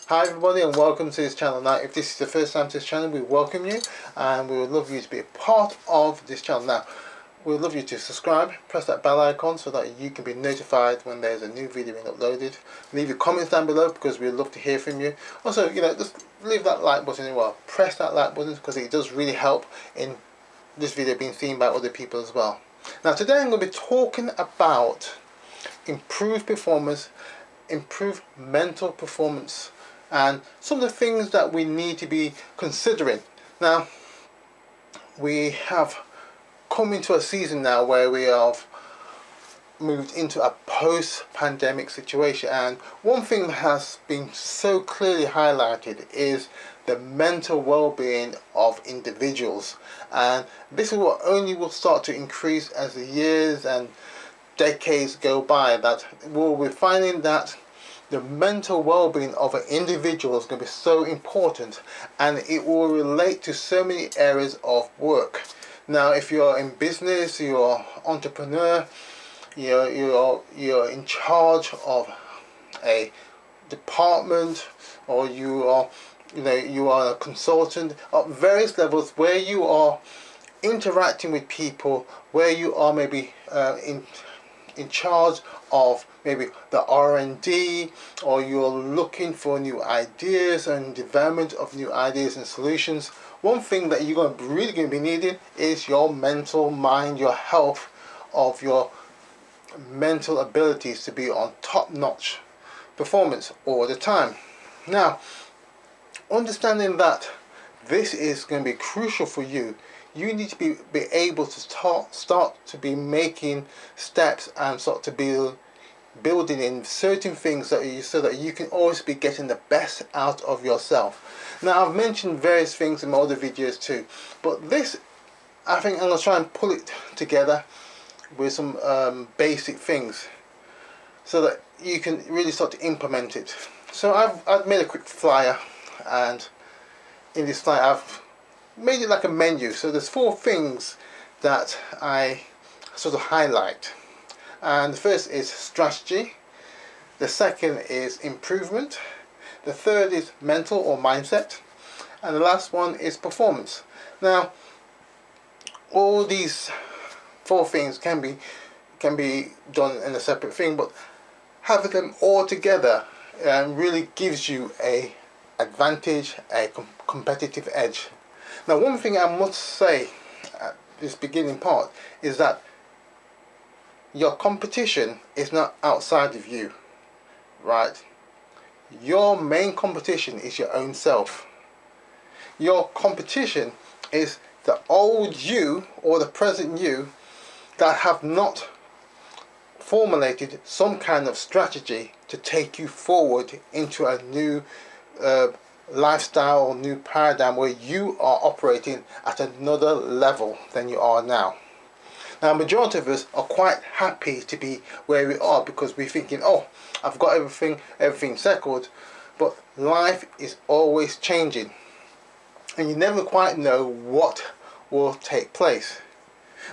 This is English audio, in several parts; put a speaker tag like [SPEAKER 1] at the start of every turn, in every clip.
[SPEAKER 1] Hi everybody and welcome to this channel. Now if this is the first time to this channel, we welcome you and we would love you to be a part of this channel. Now we would love you to subscribe, press that bell icon so that you can be notified when there's a new video being uploaded. Leave your comments down below because we'd love to hear from you. Also, just leave that like button as well. Press that like button because it does really help in this video being seen by other people as well. Now today I'm going to be talking about improved performance, improved mental performance, and some of the things that we need to be considering. Now we have come into a season now where we have moved into a post-pandemic situation, and one thing that has been so clearly highlighted is the mental well-being of individuals, and this is what only will start to increase as the years and decades go by, that we'll be finding that the mental well-being of an individual is going to be so important, and it will relate to so many areas of work. Now if you're in business, you're an entrepreneur, you're in charge of a department, or you are a consultant at various levels where you are interacting with people, where you are maybe in charge of maybe the R&D, or you're looking for new ideas and development of new ideas and solutions. One thing that you're really going to be needing is your mental mind, your health of your mental abilities to be on top-notch performance all the time. Now, understanding that this is going to be crucial for you, you need to be able to start to be making steps and start to be building in certain things so that you can always be getting the best out of yourself. Now I've mentioned various things in my other videos too, but this, I think I'm going to try and pull it together with some basic things so that you can really start to implement it. So I've made a quick flyer, and in this flyer I've made it like a menu. So there's 4 things that I sort of highlight, and the first is strategy, the second is improvement, the third is mental or mindset, and the last one is performance. Now all these 4 things can be done in a separate thing, but having them all together really gives you a advantage, a competitive edge. Now one thing I must say at this beginning part is that your competition is not outside of you, right? Your main competition is your own self. Your competition is the old you or the present you that have not formulated some kind of strategy to take you forward into a new lifestyle or new paradigm where you are operating at another level than you are now. Now majority of us are quite happy to be where we are because we're thinking, oh, I've got everything settled, but life is always changing and you never quite know what will take place.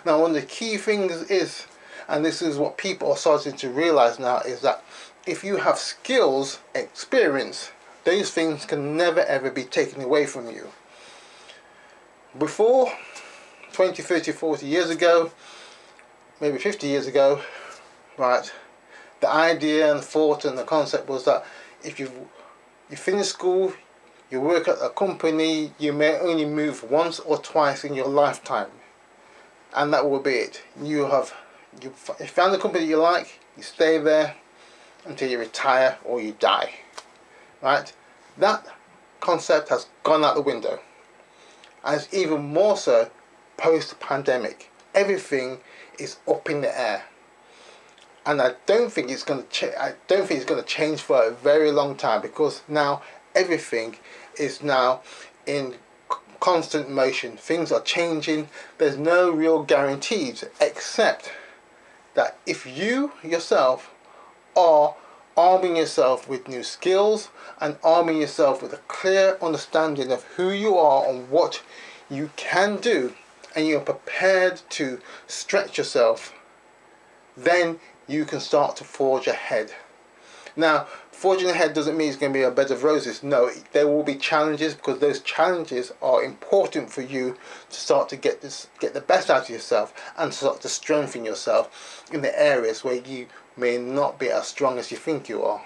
[SPEAKER 1] Now one of the key things is, and this is what people are starting to realize now, is that if you have skills, experience, those things can never ever be taken away from you. Before 20, 30, 40 years ago, maybe 50 years ago, right, the idea and thought and the concept was that if you finish school, you work at a company, you may only move once or twice in your lifetime, and that will be it. You found the company you like, you stay there until you retire or you die, right? That concept has gone out the window, and it's even more so post-pandemic. Everything is up in the air, and I don't think it's going to change for a very long time, because now everything is now in constant motion. Things are changing. There's no real guarantees, except that if you yourself are arming yourself with new skills and arming yourself with a clear understanding of who you are and what you can do, and you're prepared to stretch yourself, then you can start to forge ahead. Now, forging ahead doesn't mean it's going to be a bed of roses. No, there will be challenges, because those challenges are important for you to start to get the best out of yourself, and start to strengthen yourself in the areas where you may not be as strong as you think you are.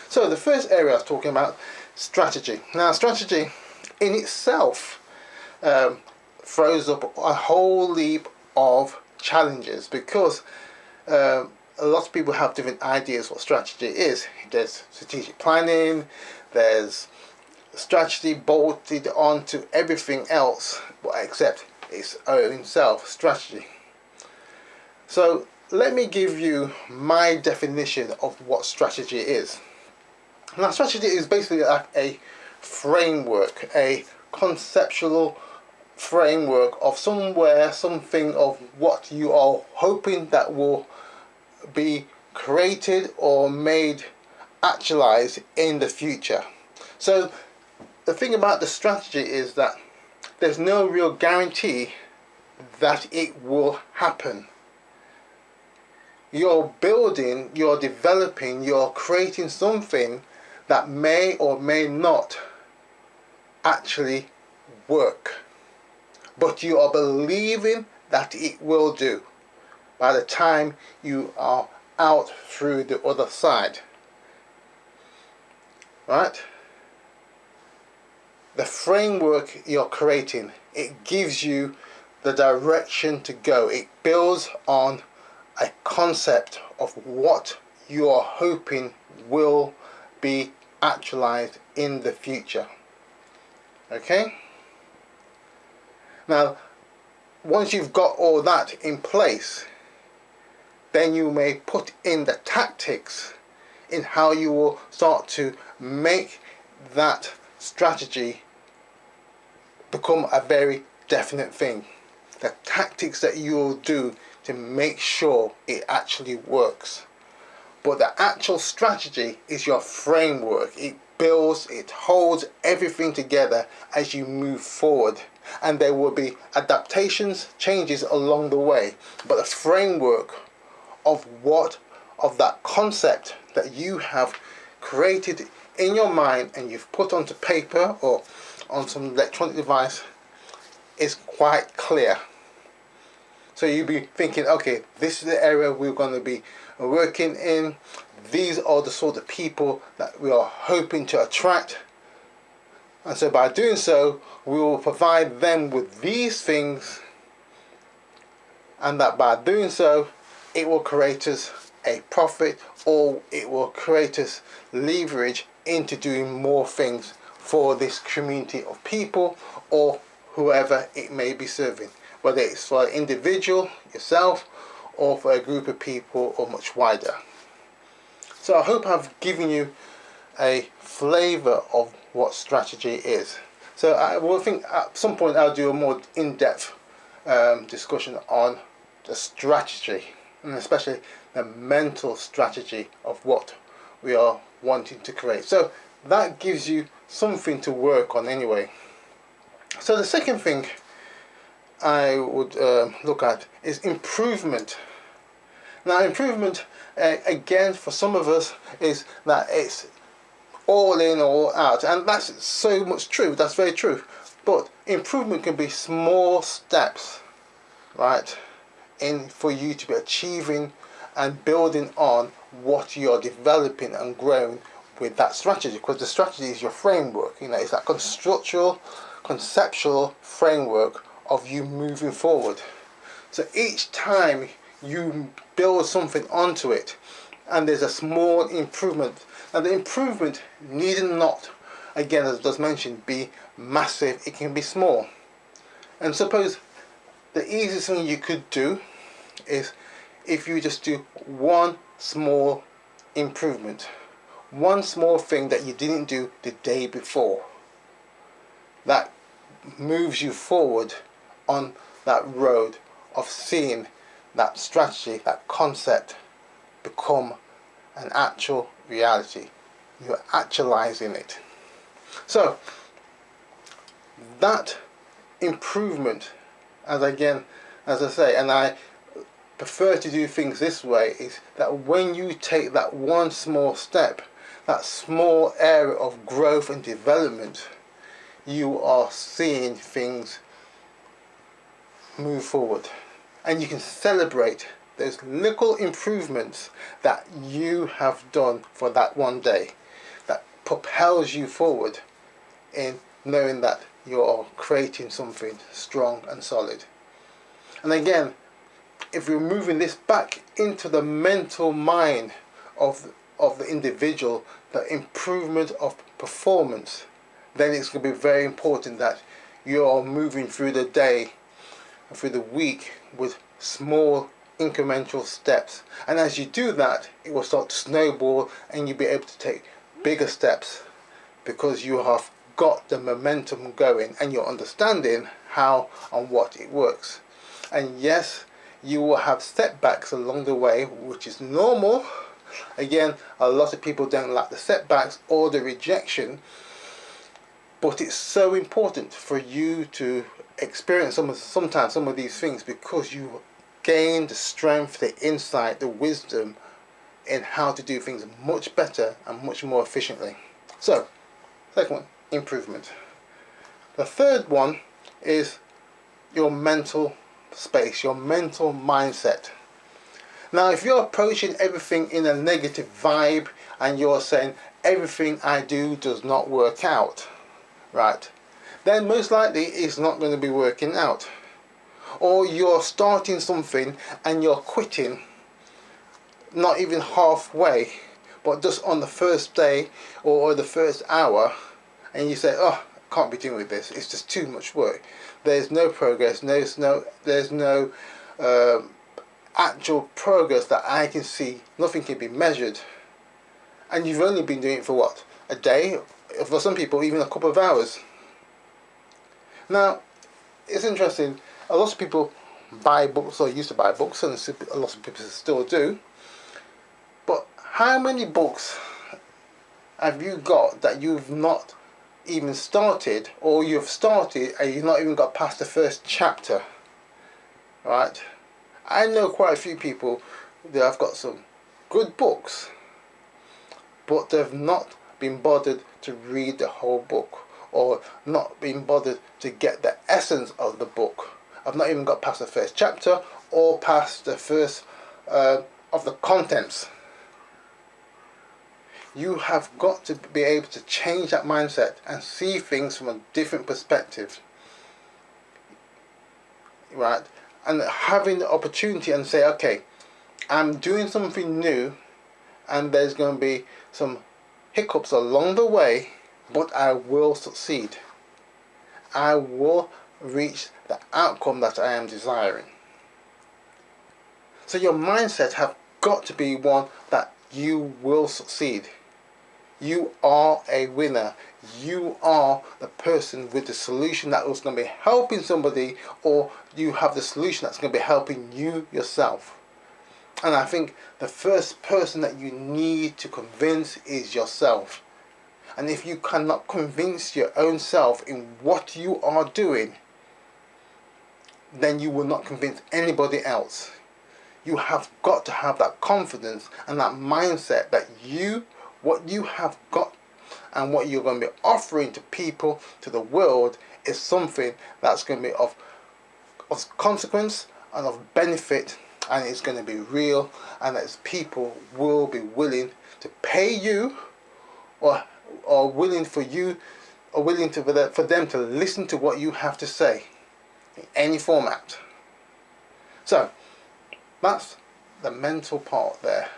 [SPEAKER 1] So the first area I was talking about, strategy. Now, strategy in itself throws up a whole heap of challenges, because a lot of people have different ideas what strategy is. There's strategic planning, there's strategy bolted onto everything else except its own self, strategy. So let me give you my definition of what strategy is. Now, strategy is basically like a framework, a conceptual framework of something of what you are hoping that will be created or made actualized in the future. So the thing about the strategy is that there's no real guarantee that it will happen. You're building, you're developing, you're creating something that may or may not actually work, but you are believing that it will do by the time you are out through the other side. Right? The framework you're creating, it gives you the direction to go. It builds on a concept of what you are hoping will be actualized in the future. Okay? Now, once you've got all that in place, then you may put in the tactics in how you will start to make that strategy become a very definite thing. The tactics that you will do to make sure it actually works. But the actual strategy is your framework. It builds, it holds everything together as you move forward. And there will be adaptations, changes along the way. But the framework of that concept that you have created in your mind and you've put onto paper or on some electronic device is quite clear. So you'll be thinking, okay, this is the area we're going to be working in. These are the sort of people that we are hoping to attract. And so by doing so, we will provide them with these things, and that by doing so, it will create us a profit, or it will create us leverage into doing more things for this community of people or whoever it may be serving, whether it's for an individual, yourself, or for a group of people or much wider. So I hope I've given you a flavour of what strategy is. So I will think at some point I'll do a more in-depth discussion on the strategy, and especially the mental strategy of what we are wanting to create. So that gives you something to work on anyway. So the second thing I would look at is improvement. Now, improvement, again, for some of us, is that it's all in, all out, and that's so much true. That's very true. But improvement can be small steps, right, in for you to be achieving and building on what you're developing and growing with that strategy. Because the strategy is your framework. You know, it's that conceptual framework of you moving forward. So each time you build something onto it, and there's a small improvement. Now the improvement need not, again as was mentioned, be massive. It can be small. And suppose the easiest thing you could do is if you just do one small improvement, one small thing that you didn't do the day before, that moves you forward on that road of seeing that strategy, that concept become an actual reality. You're actualizing it. So that improvement, as I say, and I prefer to do things this way, is that when you take that one small step, that small area of growth and development, you are seeing things move forward. And you can celebrate those little improvements that you have done for that one day, that propels you forward in knowing that you're creating something strong and solid. And again, if we're moving this back into the mental mind of the individual, the improvement of performance, then it's going to be very important that you're moving through the day, through the week, with small incremental steps. And as you do that, it will start to snowball and you'll be able to take bigger steps because you have got the momentum going and you're understanding how and what it works. And yes, you will have setbacks along the way, which is normal. Again, a lot of people don't like the setbacks or the rejection, but it's so important for you to experience sometimes some of these things because you gain the strength, the insight, the wisdom in how to do things much better and much more efficiently. So, second one, improvement. The third one is your mental space, your mental mindset. Now, if you're approaching everything in a negative vibe and you're saying everything I do does not work out, right, then most likely it's not going to be working out. Or you're starting something and you're quitting, not even halfway, but just on the first day or the first hour, and you say, oh, I can't be doing with this, it's just too much work. There's no progress, there's no actual progress that I can see, nothing can be measured. And you've only been doing it for what? A day? For some people, even a couple of hours. Now, it's interesting, a lot of people buy books or used to buy books, and a lot of people still do. But how many books have you got that you've not even started, or you've started and you've not even got past the first chapter? Right? I know quite a few people that have got some good books, but they've not been bothered to read the whole book, or not been bothered to get the essence of the book. I've not even got past the first chapter or past the first of the contents. You have got to be able to change that mindset and see things from a different perspective, right? And having the opportunity and say, okay, I'm doing something new and there's going to be some hiccups along the way, but I will succeed. I will reach the outcome that I am desiring. So your mindset have got to be one that you will succeed. You are a winner. You are the person with the solution that was going to be helping somebody, or you have the solution that's going to be helping you yourself. And I think the first person that you need to convince is yourself. And if you cannot convince your own self in what you are doing, then you will not convince anybody else. You have got to have that confidence and that mindset that what you have got and what you're going to be offering to people, to the world, is something that's going to be of consequence and of benefit, and it's going to be real, and that people will be willing to pay you, or willing for you, or willing to for them to listen to what you have to say in any format. So that's the mental part there,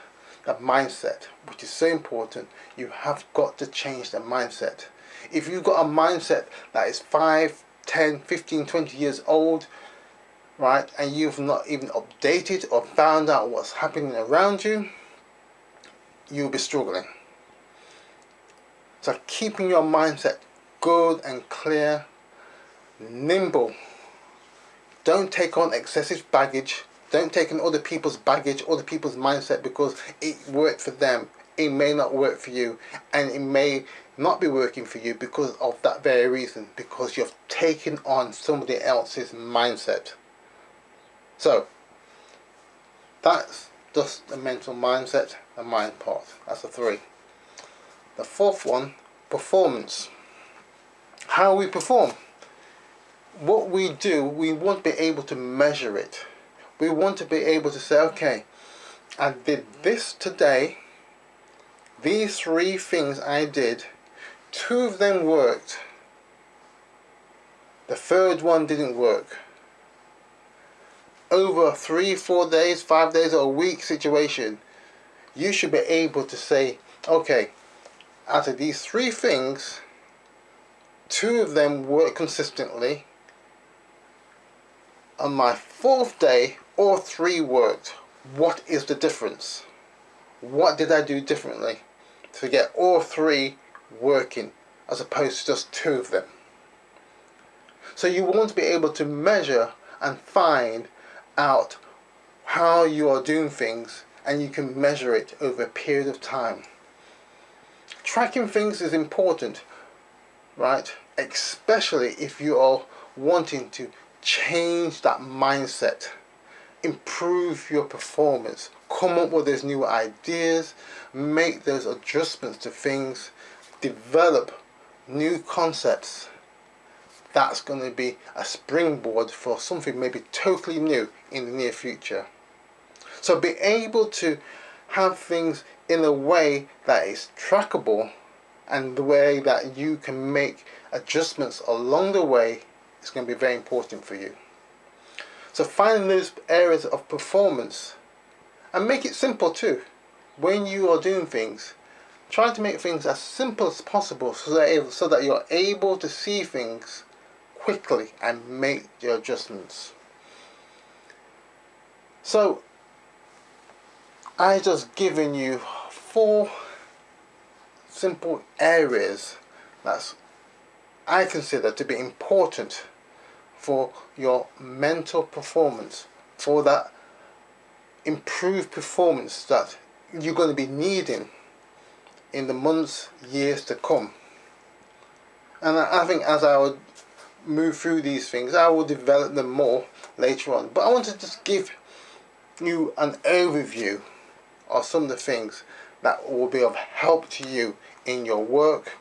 [SPEAKER 1] the mindset, which is so important. You have got to change the mindset. If you've got a mindset that is 5, 10, 15, 20 years old, right, and you've not even updated or found out what's happening around you, you'll be struggling. So keeping your mindset good and clear, nimble. Don't take on excessive baggage. Don't take on other people's baggage, other people's mindset, because it worked for them. It may not work for you, and it may not be working for you because of that very reason, because you've taken on somebody else's mindset. So that's just the mental mindset, the mind part. That's the 3. The fourth one, performance. How we perform. What we do, we want to be able to measure it. We want to be able to say, okay, I did this today. These 3 things I did, 2 of them worked. The third one didn't work. Over 3, 4 days, 5 days, or a week situation, you should be able to say, okay, out of these 3 things, 2 of them work consistently. On my 4th day, all 3 worked. What is the difference? What did I do differently to get all 3 working as opposed to just 2 of them? So you want to be able to measure and find out how you are doing things, and you can measure it over a period of time. Tracking things is important, right? Especially if you are wanting to change that mindset, improve your performance, come up with those new ideas, make those adjustments to things, develop new concepts. That's going to be a springboard for something maybe totally new in the near future. So be able to have things in a way that is trackable, and the way that you can make adjustments along the way is going to be very important for you. So find those areas of performance and make it simple too. When you are doing things, try to make things as simple as possible so that you're able to see things quickly and make your adjustments. So I just given you 4 simple areas that I consider to be important for your mental performance, for that improved performance that you're going to be needing in the months, years to come. And I think as I would move through these things, I will develop them more later on. But I want to just give you an overview of some of the things that will be of help to you in your work,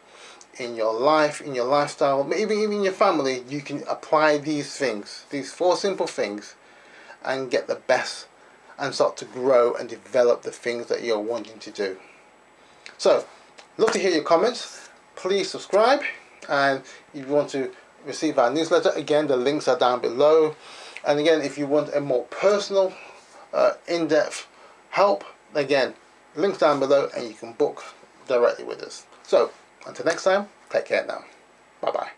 [SPEAKER 1] in your life, in your lifestyle, but even in your family. You can apply these things, these 4 simple things, and get the best and start to grow and develop the things that you're wanting to do. So, love to hear your comments. Please subscribe, and if you want to receive our newsletter, again, the links are down below. And again, if you want a more personal, in-depth help, again, links down below, and you can book directly with us. So, until next time, take care now. Bye bye.